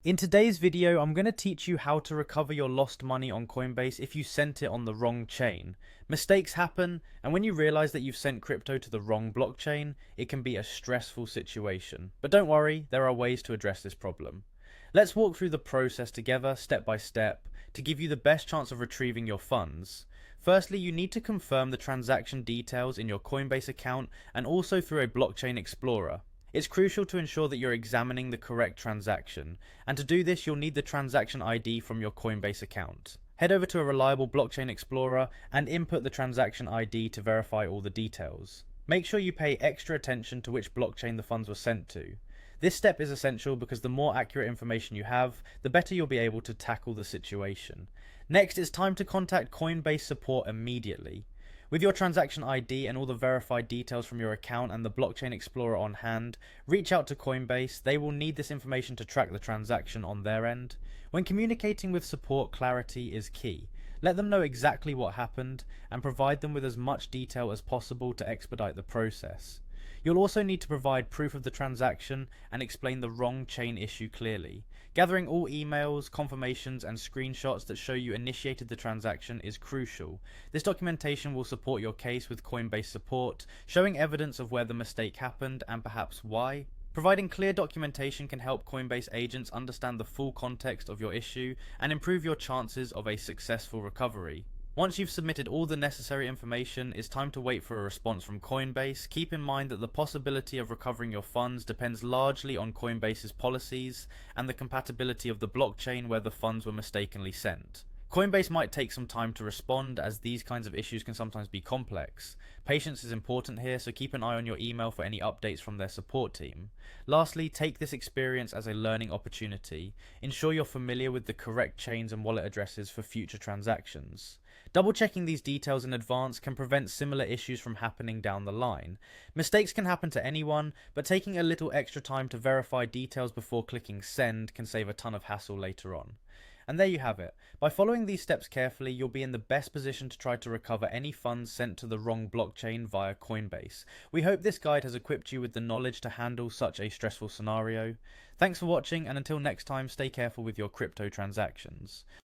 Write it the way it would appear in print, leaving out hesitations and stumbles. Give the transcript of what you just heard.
In today's video, I'm going to teach you how to recover your lost money on Coinbase if you sent it on the wrong chain. Mistakes happen, and when you realize that you've sent crypto to the wrong blockchain, it can be a stressful situation. But don't worry, there are ways to address this problem. Let's walk through the process together, step by step, to give you the best chance of retrieving your funds. Firstly, you need to confirm the transaction details in your Coinbase account and also through a blockchain explorer. It's crucial to ensure that you're examining the correct transaction, and to do this you'll need the transaction ID from your Coinbase account. Head over to a reliable blockchain explorer and input the transaction ID to verify all the details. Make sure you pay extra attention to which blockchain the funds were sent to. This step is essential because the more accurate information you have, the better you'll be able to tackle the situation. Next, it's time to contact Coinbase support immediately. With your transaction ID and all the verified details from your account and the blockchain explorer on hand, reach out to Coinbase. They will need this information to track the transaction on their end. When communicating with support, clarity is key. Let them know exactly what happened and provide them with as much detail as possible to expedite the process. You'll also need to provide proof of the transaction and explain the wrong chain issue clearly. Gathering all emails, confirmations, and screenshots that show you initiated the transaction is crucial. This documentation will support your case with Coinbase support, showing evidence of where the mistake happened and perhaps why. Providing clear documentation can help Coinbase agents understand the full context of your issue and improve your chances of a successful recovery. Once you've submitted all the necessary information, it's time to wait for a response from Coinbase. Keep in mind that the possibility of recovering your funds depends largely on Coinbase's policies and the compatibility of the blockchain where the funds were mistakenly sent. Coinbase might take some time to respond, as these kinds of issues can sometimes be complex. Patience is important here, so keep an eye on your email for any updates from their support team. Lastly, take this experience as a learning opportunity. Ensure you're familiar with the correct chains and wallet addresses for future transactions. Double checking these details in advance can prevent similar issues from happening down the line. Mistakes can happen to anyone, but taking a little extra time to verify details before clicking send can save a ton of hassle later on. And there you have it. By following these steps carefully, you'll be in the best position to try to recover any funds sent to the wrong blockchain via Coinbase. We hope this guide has equipped you with the knowledge to handle such a stressful scenario. Thanks for watching, and until next time, stay careful with your crypto transactions.